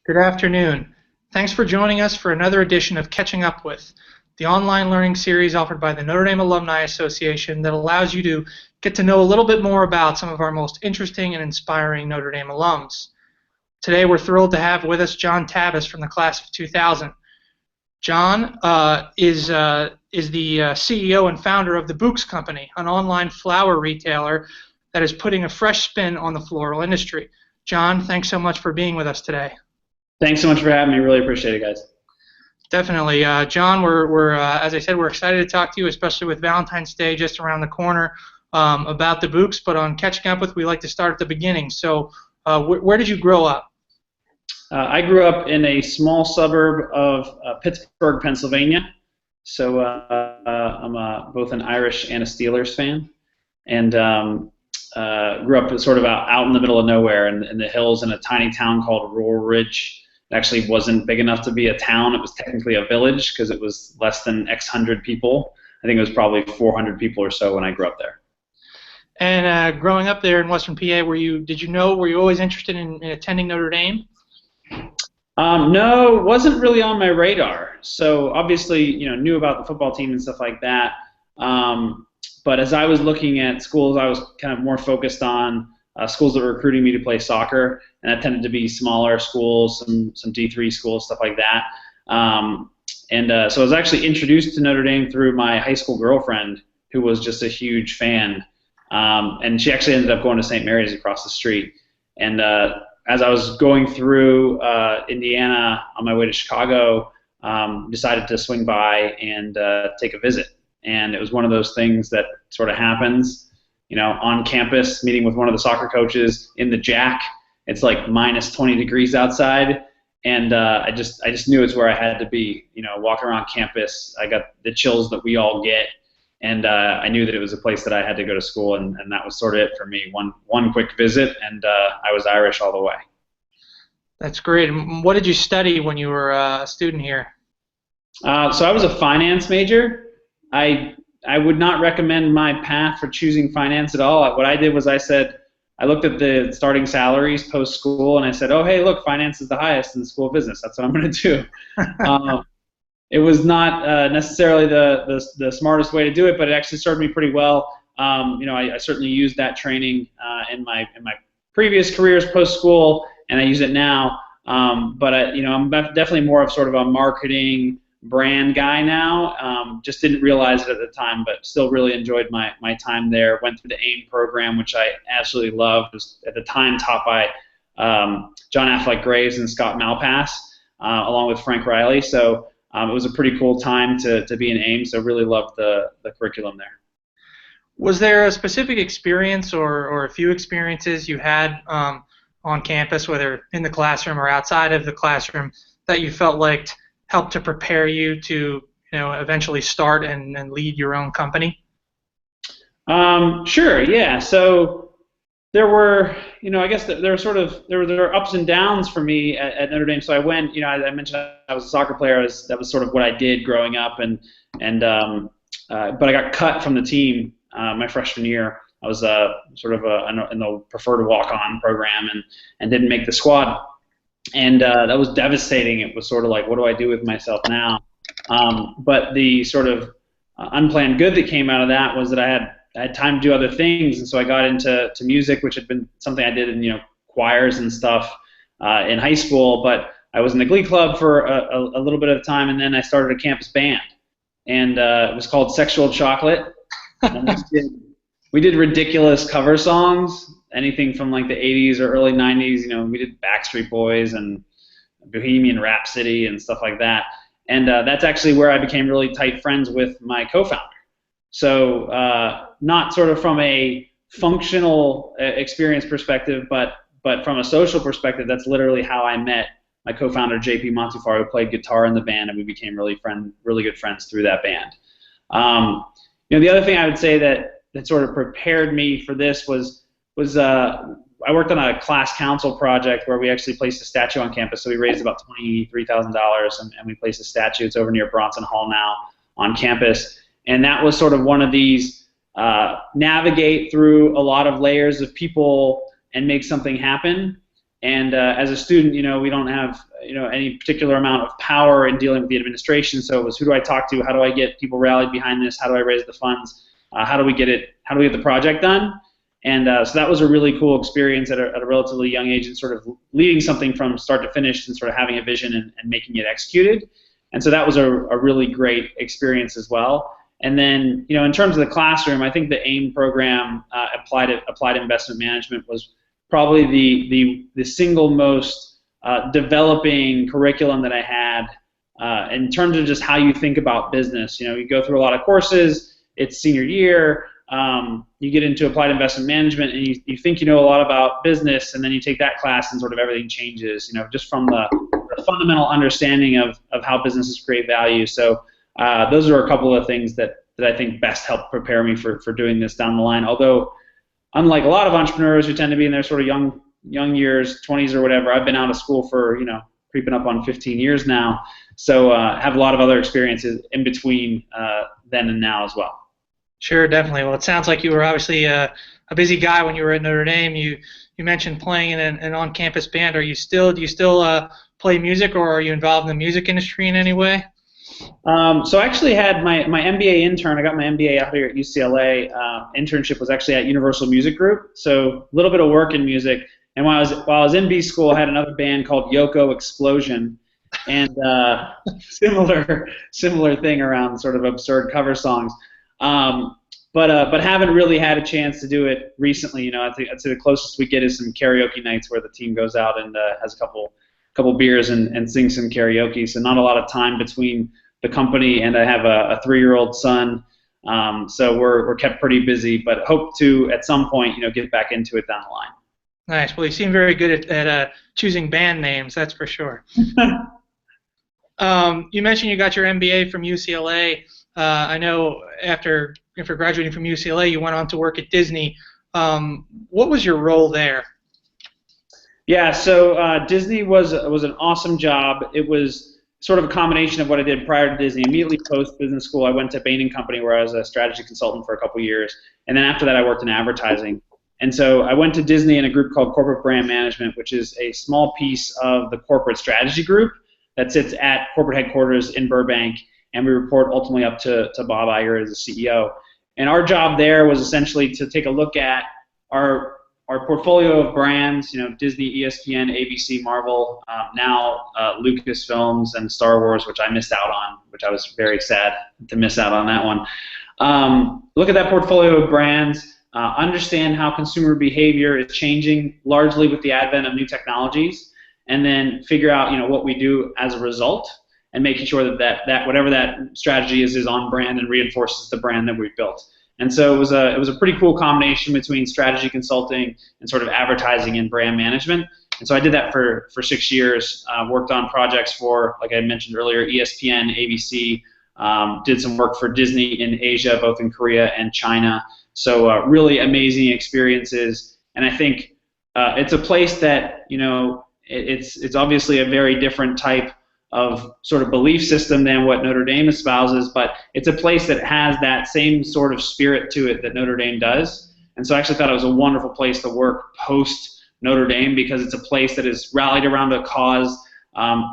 Good afternoon. Thanks for joining us for another edition of Catching Up With, the online learning series offered by the Notre Dame Alumni Association that allows you to get to know a little bit more about some of our most interesting and inspiring Notre Dame alums. Today we're thrilled to have with us John Tabis from the class of 2000. John is the CEO and founder of the Bouqs Company, an online flower retailer that is putting a fresh spin on the floral industry. John, thanks so much for being with us today. Thanks so much for having me. Really appreciate it, guys. Definitely. John, we're as I said, we're excited to talk to you, especially with Valentine's Day just around the corner, about the Bouqs. But on Catching Up With, we like to start at the beginning. So where did you grow up? I grew up in a small suburb of Pittsburgh, Pennsylvania. So I'm both an Irish and a Steelers fan. And grew up sort of out in the middle of nowhere in the hills in a tiny town called Rural Ridge. It actually wasn't big enough to be a town. It was technically a village because it was less than X hundred people. I think it was probably 400 people or so when I grew up there. And growing up there in Western PA, were you always interested in attending Notre Dame? No, it wasn't really on my radar. So obviously, knew about the football team and stuff like that. But as I was looking at schools, I was kind of more focused on schools that were recruiting me to play soccer, and that tended to be smaller schools, some D3 schools, stuff like that. So I was actually introduced to Notre Dame through my high school girlfriend, who was just a huge fan, and she actually ended up going to St. Mary's across the street. And as I was going through Indiana on my way to Chicago, decided to swing by and take a visit. And it was one of those things that sort of happens, on campus, meeting with one of the soccer coaches in the Jack. It's like minus 20 degrees outside, and I just knew it's where I had to be. Walking around campus, I got the chills that we all get, and I knew that it was a place that I had to go to school, and that was sort of it for me. One quick visit, and I was Irish all the way. That's great. And what did you study when you were a student here? So I was a finance major. I would not recommend my path for choosing finance at all. What I did was I looked at the starting salaries post-school, and I said, oh, hey, look, finance is the highest in the School of Business. That's what I'm going to do. It was not necessarily the smartest way to do it, but it actually served me pretty well. I certainly used that training in my previous careers post-school, and I use it now. But I'm definitely more of sort of a marketing brand guy now. Just didn't realize it at the time, but still really enjoyed my time there. Went through the AIM program, which I absolutely loved. It was at the time taught by John Affleck Graves and Scott Malpass, along with Frank Riley. So it was a pretty cool time to be in AIM. So really loved the curriculum there. Was there a specific experience or a few experiences you had on campus, whether in the classroom or outside of the classroom, that you felt like helped to prepare you to eventually start and lead your own company? Sure, yeah. So there were, I guess there were ups and downs for me at Notre Dame. So I went, I mentioned I was a soccer player. That was sort of what I did growing up, but I got cut from the team my freshman year. I was sort of in the preferred walk-on program and didn't make the squad. And that was devastating. It was sort of like, what do I do with myself now? But the sort of unplanned good that came out of that was that I had time to do other things, and so I got into music, which had been something I did in choirs and stuff in high school. But I was in the Glee Club for a little bit of time, and then I started a campus band, and it was called Sexual Chocolate. And we did ridiculous cover songs. Anything from like the 80s or early 90s, we did Backstreet Boys and Bohemian Rhapsody and stuff like that. And that's actually where I became really tight friends with my co-founder. So not sort of from a functional experience perspective, but from a social perspective, that's literally how I met my co-founder, JP Montufar, who played guitar in the band, and we became really good friends through that band. The other thing I would say that sort of prepared me for this was I worked on a class council project where we actually placed a statue on campus. So we raised about $23,000, and we placed a statue. It's over near Bronson Hall now on campus. And that was sort of one of these navigate through a lot of layers of people and make something happen. And as a student, we don't have any particular amount of power in dealing with the administration. So it was, who do I talk to? How do I get people rallied behind this? How do I raise the funds? How do we get the project done? And so that was a really cool experience at a relatively young age, and sort of leading something from start to finish, and sort of having a vision and making it executed. And so that was a really great experience as well. And then, in terms of the classroom, I think the AIM program, applied investment management, was probably the single most developing curriculum that I had in terms of just how you think about business. You go through a lot of courses. It's senior year. You get into applied investment management, and you think you know a lot about business, and then you take that class, and sort of everything changes. Just from the fundamental understanding of how businesses create value. So those are a couple of things that I think best help prepare me for doing this down the line. Although, unlike a lot of entrepreneurs who tend to be in their sort of young years, 20s or whatever, I've been out of school for creeping up on 15 years now. So have a lot of other experiences in between then and now as well. Sure, definitely. Well, it sounds like you were obviously a busy guy when you were at Notre Dame. You mentioned playing in an on-campus band. Do you still play music, or are you involved in the music industry in any way? So I actually had my MBA intern. I got my MBA out here at UCLA. Internship was actually at Universal Music Group. So a little bit of work in music. And while I was in B school, I had another band called Yoko Explosion, and similar thing around sort of absurd cover songs. But haven't really had a chance to do it recently. I think I'd say the closest we get is some karaoke nights where the team goes out and has a couple beers and sings some karaoke. So not a lot of time between the company, and I have a 3-year-old son. So we're kept pretty busy, but hope to at some point get back into it down the line. Nice. Well, you seem very good at choosing band names, that's for sure. You mentioned you got your MBA from UCLA. I know after graduating from UCLA, you went on to work at Disney. What was your role there? Yeah, so Disney was an awesome job. It was sort of a combination of what I did prior to Disney. Immediately post business school, I went to Bain & Company, where I was a strategy consultant for a couple years, and then after that, I worked in advertising. And so I went to Disney in a group called Corporate Brand Management, which is a small piece of the corporate strategy group that sits at corporate headquarters in Burbank, and we report ultimately up to Bob Iger as the CEO. And our job there was essentially to take a look at our portfolio of brands, Disney, ESPN, ABC, Marvel, now Lucasfilms and Star Wars, which I missed out on, which I was very sad to miss out on that one. Look at that portfolio of brands, understand how consumer behavior is changing largely with the advent of new technologies, and then figure out what we do as a result, and making sure that whatever that strategy is on brand and reinforces the brand that we've built. And so it was a pretty cool combination between strategy consulting and sort of advertising and brand management. And so I did that for 6 years, worked on projects for, like I mentioned earlier, ESPN, ABC, did some work for Disney in Asia, both in Korea and China. So really amazing experiences. And I think it's a place that, it's obviously a very different type of sort of belief system than what Notre Dame espouses, but it's a place that has that same sort of spirit to it that Notre Dame does. And so I actually thought it was a wonderful place to work post Notre Dame, because it's a place that is rallied around a cause.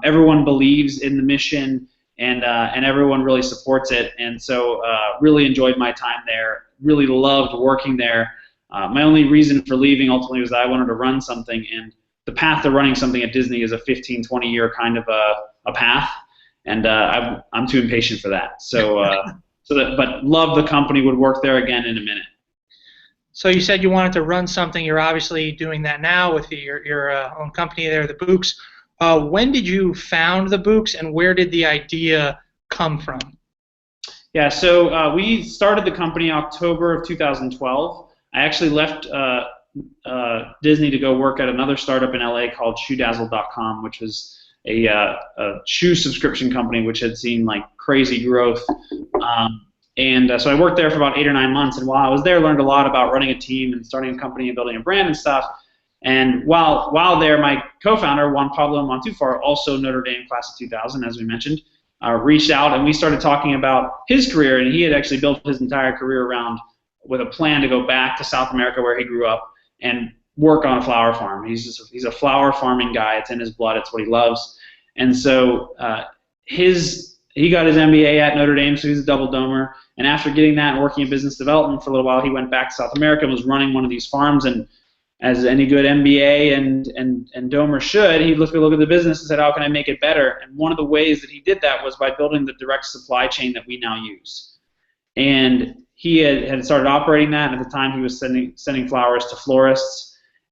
Everyone believes in the mission, and everyone really supports it. And so really enjoyed my time there, really loved working there. My only reason for leaving ultimately was that I wanted to run something, and the path to running something at Disney is a 15, 20-year kind of a path, and I'm too impatient for that. But love the company, would work there again in a minute. So you said you wanted to run something. You're obviously doing that now with your own company there, the Bouqs. When did you found the Bouqs, and where did the idea come from? Yeah, so we started the company October of 2012. I actually left Disney to go work at another startup in LA called ShoeDazzle.com, which was a shoe subscription company which had seen like crazy growth. So I worked there for about 8 or 9 months, and while I was there, learned a lot about running a team and starting a company and building a brand and stuff. And while there, my co-founder, Juan Pablo Montufar, also Notre Dame class of 2000, as we mentioned, reached out, and we started talking about his career, and he had actually built his entire career around with a plan to go back to South America where he grew up and work on a flower farm. He's a flower farming guy. It's in his blood. It's what he loves. And so he got his MBA at Notre Dame, so he's a double domer. And after getting that and working in business development for a little while, he went back to South America and was running one of these farms. And as any good MBA and domer should, he looked at the business and said, how can I make it better? And one of the ways that he did that was by building the direct supply chain that we now use. And he had started operating that, and at the time he was sending flowers to florists.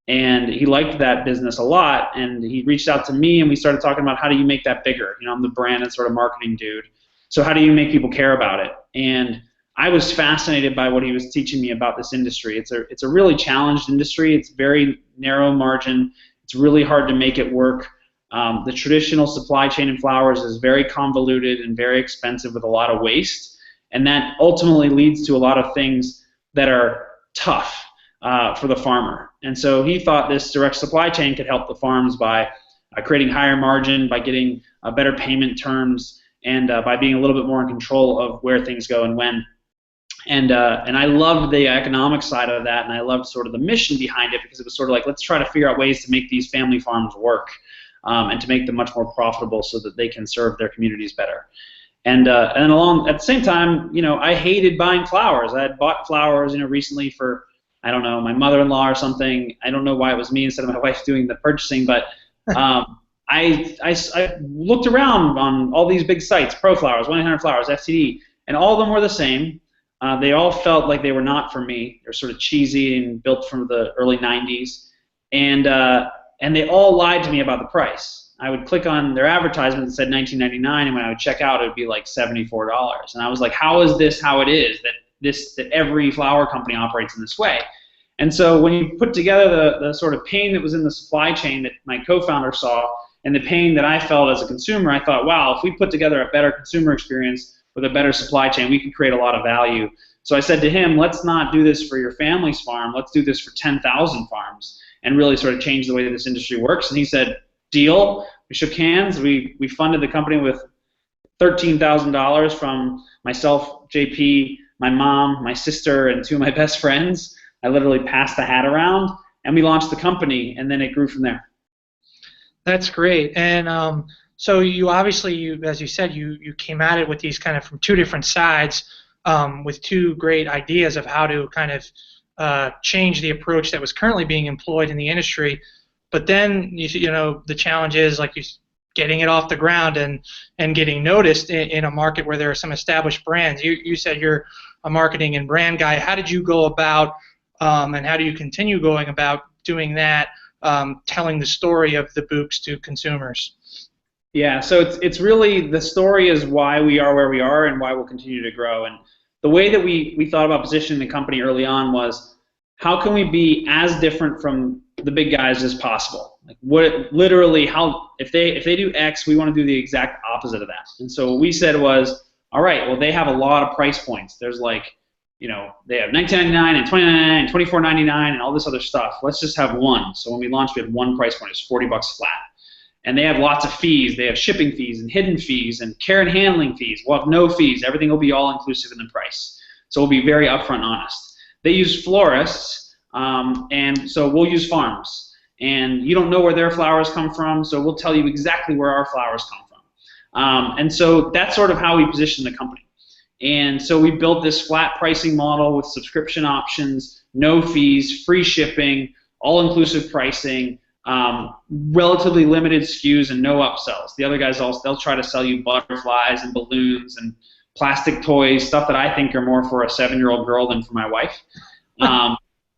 And he liked that business a lot, and he reached out to me, and we started talking about how do you make that bigger. I'm the brand and sort of marketing dude. So how do you make people care about it? And I was fascinated by what he was teaching me about this industry. It's a really challenged industry. It's very narrow margin. It's really hard to make it work. The traditional supply chain in flowers is very convoluted and very expensive with a lot of waste, and that ultimately leads to a lot of things that are tough for the farmer. And so he thought this direct supply chain could help the farms by creating higher margin, by getting better payment terms, and by being a little bit more in control of where things go and when. And I loved the economic side of that, and I loved sort of the mission behind it, because it was sort of like, let's try to figure out ways to make these family farms work and to make them much more profitable so that they can serve their communities better. And along at the same time, I hated buying flowers. I had bought flowers, recently for, I don't know, my mother-in-law or something. I don't know why it was me instead of my wife doing the purchasing, but I looked around on all these big sites, ProFlowers, 1-800-Flowers, FTD, and all of them were the same. They all felt like they were not for me. They're sort of cheesy and built from the early 90s. And they all lied to me about the price. I would click on their advertisement that said $19.99, and when I would check out, it would be like $74. And I was like, how is this how it is that every flower company operates in this way? And so when you put together the sort of pain that was in the supply chain that my co-founder saw and the pain that I felt as a consumer, I thought, wow, if we put together a better consumer experience with a better supply chain, we could create a lot of value. So I said to him, let's not do this for your family's farm. Let's do this for 10,000 farms and really sort of change the way this industry works. And he said, deal. We shook hands. We funded the company with $13,000 from myself, JP, my mom, my sister, and 2 of my best friends. I literally passed the hat around, and we launched the company, and then it grew from there. That's great. And so you obviously, as you said, you came at it with these kind of from 2 different sides, with 2 great ideas of how to kind of change the approach that was currently being employed in the industry. But then the challenge is like getting it off the ground and getting noticed in a market where there are some established brands. You said you're a marketing and brand guy. How did you go about and how do you continue going about doing that, telling the story of the Bouqs to consumers? Yeah, so it's really, the story is why we are where we are and why we'll continue to grow. And the way that we thought about positioning the company early on was, how can we be as different from the big guys as possible? Like if they do X, we want to do the exact opposite of that. And so what we said was, all right, well, they have a lot of price points. There's like, they have $19.99 and $29.99 and $24.99 and all this other stuff. Let's just have one. So when we launched, we had one price point. It's $40 flat. And they have lots of fees. They have shipping fees and hidden fees and care and handling fees. We'll have no fees. Everything will be all inclusive in the price. So we'll be very upfront and honest. They use florists, and so we'll use farms. And you don't know where their flowers come from, so we'll tell you exactly where our flowers come from. And so that's sort of how we position the company. And so we built this flat pricing model with subscription options, no fees, free shipping, all-inclusive pricing, relatively limited SKUs, and no upsells. The other guys, they'll try to sell you butterflies and balloons and plastic toys, stuff that I think are more for a 7-year-old girl than for my wife.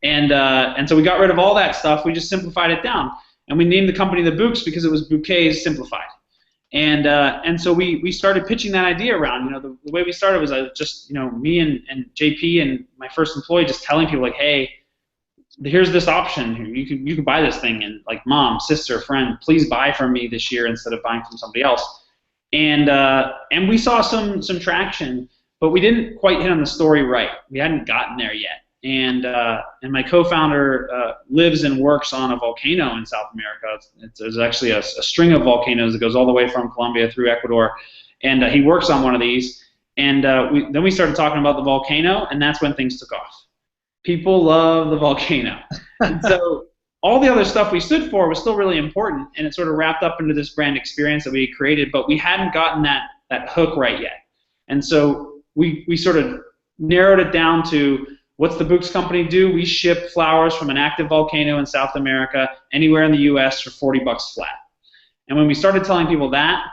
And so we got rid of all that stuff. We just simplified it down. And we named the company the Bouqs because it was bouquets simplified. And so we started pitching that idea around. The way we started was just me and JP and my first employee just telling people like, hey, here's this option. You can buy this thing, and like, mom, sister, friend, please buy from me this year instead of buying from somebody else. And we saw some traction, but we didn't quite hit on the story right. We hadn't gotten there yet. And my co-founder lives and works on a volcano in South America. There's actually a string of volcanoes that goes all the way from Colombia through Ecuador, and he works on one of these. And then we started talking about the volcano, and that's when things took off. People love the volcano. And so all the other stuff we stood for was still really important, and it sort of wrapped up into this brand experience that we had created, but we hadn't gotten that hook right yet. And so we sort of narrowed it down to, what's the Bouqs Company do? We ship flowers from an active volcano in South America anywhere in the U.S. for $40 flat. And when we started telling people that,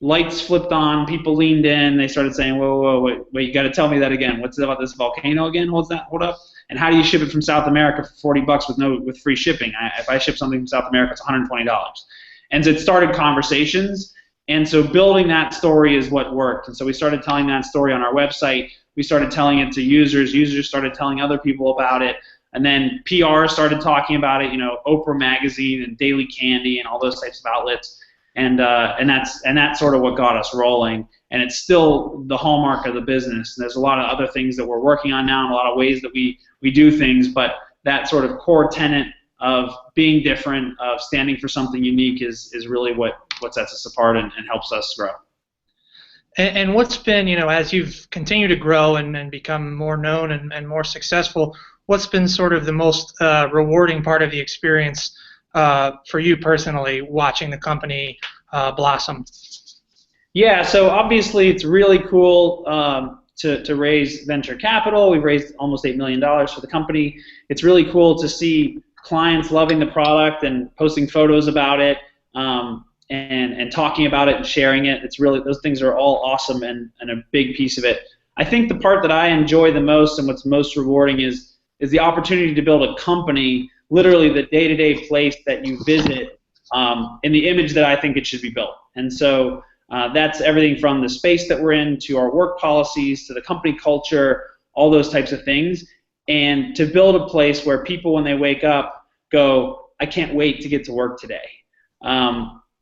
lights flipped on, people leaned in, they started saying, whoa, wait, you got to tell me that again. What's it about this volcano again? Hold up. And how do you ship it from South America for $40 with free shipping? If I ship something from South America, it's $120. And so it started conversations. And so building that story is what worked. And so we started telling that story on our website. We started telling it to users. Users started telling other people about it. And then PR started talking about it, Oprah Magazine and Daily Candy and all those types of outlets. And that's sort of what got us rolling. And it's still the hallmark of the business. And there's a lot of other things that we're working on now and a lot of ways that we do things. But that sort of core tenet of being different, of standing for something unique is really what sets us apart and helps us grow. And what's been, as you've continued to grow and become more known and more successful, what's been sort of the most rewarding part of the experience for you personally, watching the company blossom? Yeah, so obviously it's really cool to raise venture capital. We've raised almost $8 million for the company. It's really cool to see clients loving the product and posting photos about it and talking about it and sharing it. It's really, those things are all awesome and a big piece of it. I think the part that I enjoy the most and what's most rewarding is the opportunity to build a company, literally the day-to-day place that you visit, in the image that I think it should be built. And so that's everything from the space that we're in to our work policies to the company culture, all those types of things. And to build a place where people, when they wake up, go, I can't wait to get to work today.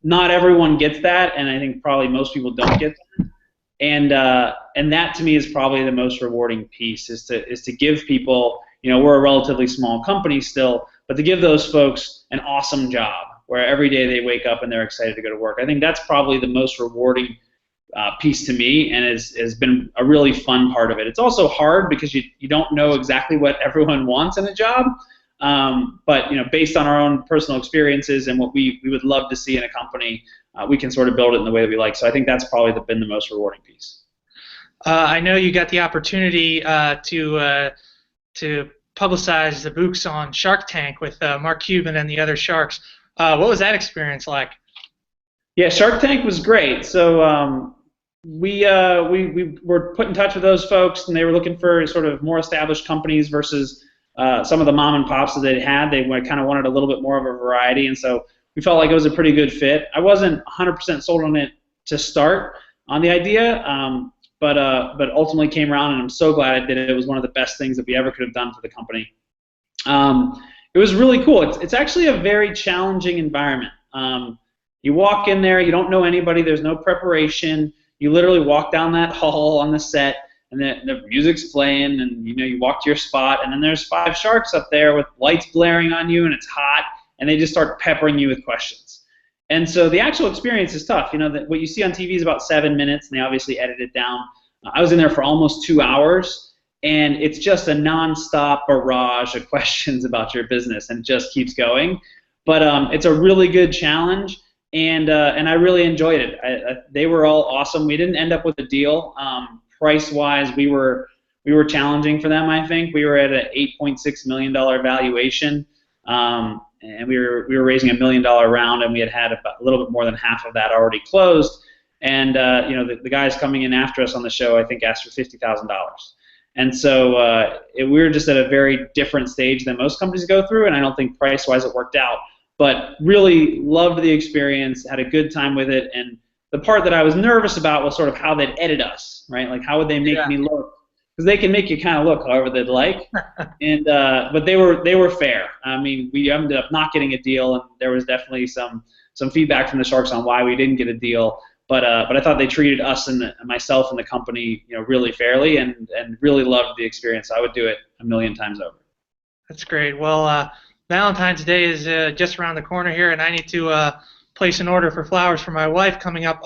Not everyone gets that, and I think probably most people don't get that. And that to me is probably the most rewarding piece, is to give people, we're a relatively small company still, but to give those folks an awesome job where every day they wake up and they're excited to go to work. I think that's probably the most rewarding piece to me, and has been a really fun part of it. It's also hard because you don't know exactly what everyone wants in a job, but based on our own personal experiences and what we would love to see in a company, we can sort of build it in the way that we like. So I think that's probably been the most rewarding piece. I know you got the opportunity to publicize the Bouqs on Shark Tank with Mark Cuban and the other sharks. What was that experience like? Yeah, Shark Tank was great. So we were put in touch with those folks, and they were looking for sort of more established companies versus some of the mom and pops that they had. They kind of wanted a little bit more of a variety, and so we felt like it was a pretty good fit. I wasn't 100% sold on it to start on the idea, but ultimately came around, and I'm so glad I did it. It was one of the best things that we ever could have done for the company. It was really cool. It's actually a very challenging environment. You walk in there, you don't know anybody, there's no preparation. You literally walk down that hall on the set, and the music's playing, and you walk to your spot, and then there's 5 sharks up there with lights blaring on you, and it's hot, and they just start peppering you with questions. And so the actual experience is tough. What you see on TV is about 7 minutes, and they obviously edit it down. I was in there for almost 2 hours, and it's just a nonstop barrage of questions about your business, and it just keeps going. But it's a really good challenge, and I really enjoyed it. They were all awesome. We didn't end up with a deal. Price-wise, we were challenging for them. I think we were at an $8.6 million valuation, and we were raising $1 million round, and we had about a little bit more than half of that already closed. And the guys coming in after us on the show, I think, asked for $50,000. And so we were just at a very different stage than most companies go through, and I don't think price-wise it worked out. But really loved the experience, had a good time with it, and the part that I was nervous about was sort of how they'd edit us, right? Like how would they make me look? Because they can make you kind of look however they'd like, and but they were fair. I mean, we ended up not getting a deal, and there was definitely some feedback from the Sharks on why we didn't get a deal. But I thought they treated us and myself and the company, really fairly, and really loved the experience. I would do it 1,000,000 times over. That's great. Well, Valentine's Day is just around the corner here, and I need to place an order for flowers for my wife coming up.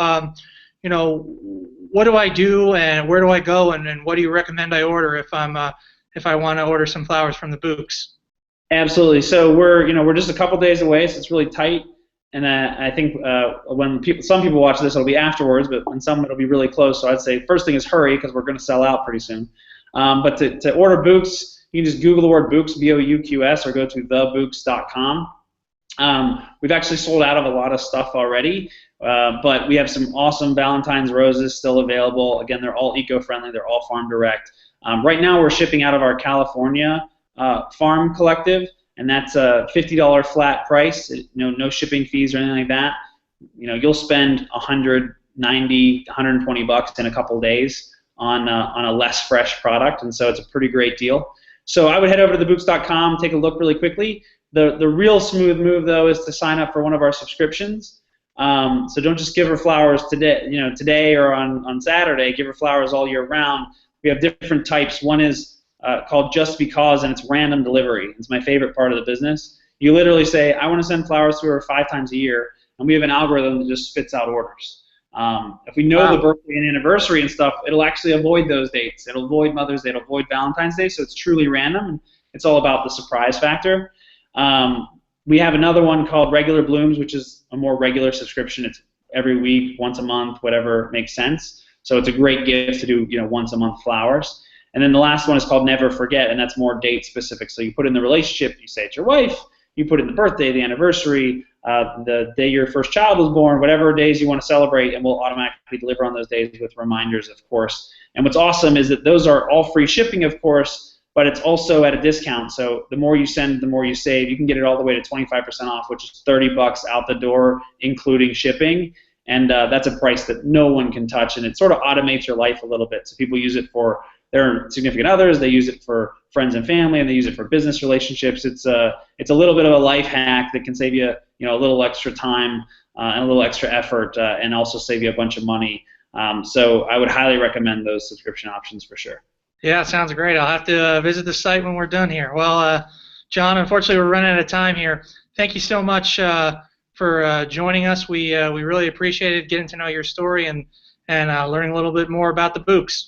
What do I do, and where do I go, and what do you recommend I order if I want to order some flowers from the Bouqs? Absolutely. So we're just a couple days away, so it's really tight. And I think when some people watch this, it'll be afterwards, but when some, it'll be really close. So I'd say first thing is hurry because we're going to sell out pretty soon. But to order Bouqs, you can just Google the word Bouqs, Bouqs, or go to thebouqs.com. We've actually sold out of a lot of stuff already, but we have some awesome Valentine's roses still available. Again, they're all eco-friendly. They're all farm direct. Right now, we're shipping out of our California farm collective, and that's a $50 flat price. No shipping fees or anything like that. You'll spend $190, $120 in a couple days on a less fresh product, and so it's a pretty great deal. So I would head over to thebouqs.com, take a look really quickly. The real smooth move though is to sign up for one of our subscriptions. So don't just give her flowers today or on Saturday. Give her flowers all year round. We have different types. One is called Just Because, and it's random delivery. It's my favorite part of the business. You literally say, I want to send flowers to her 5 times a year, and we have an algorithm that just spits out orders. If we know the birthday and anniversary and stuff, it'll actually avoid those dates. It'll avoid Mother's Day. It'll avoid Valentine's Day, so it's truly random, and it's all about the surprise factor. We have another one called Regular Blooms, which is a more regular subscription. It's every week, once a month, whatever makes sense. So it's a great gift to do, once a month flowers. And then the last one is called Never Forget, and that's more date specific. So you put in the relationship, you say it's your wife, you put in the birthday, the anniversary, the day your first child was born, whatever days you want to celebrate, and we'll automatically deliver on those days with reminders, of course. And what's awesome is that those are all free shipping, of course, but it's also at a discount. So the more you send, the more you save. You can get it all the way to 25% off, which is $30 out the door, including shipping. And that's a price that no one can touch, and it sort of automates your life a little bit. So people use it for their significant others, they use it for friends and family, and they use it for business relationships. It's a little bit of a life hack that can save you, a little extra time and a little extra effort, and also save you a bunch of money. So I would highly recommend those subscription options for sure. Yeah, sounds great. I'll have to visit the site when we're done here. Well, John, unfortunately, we're running out of time here. Thank you so much for joining us. We really appreciated getting to know your story and learning a little bit more about the Bouqs.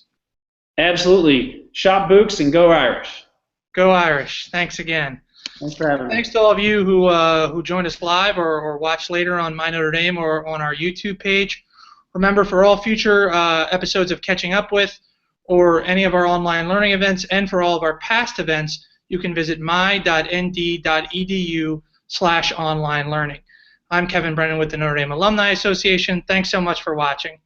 Absolutely. Shop Bouqs and go Irish. Go Irish. Thanks again. Thanks for having me. Thanks to all of you who joined us live or watched later on My Notre Dame or on our YouTube page. Remember, for all future episodes of Catching Up With or any of our online learning events, and for all of our past events, you can visit my.nd.edu/online learning. I'm Kevin Brennan with the Notre Dame Alumni Association. Thanks so much for watching.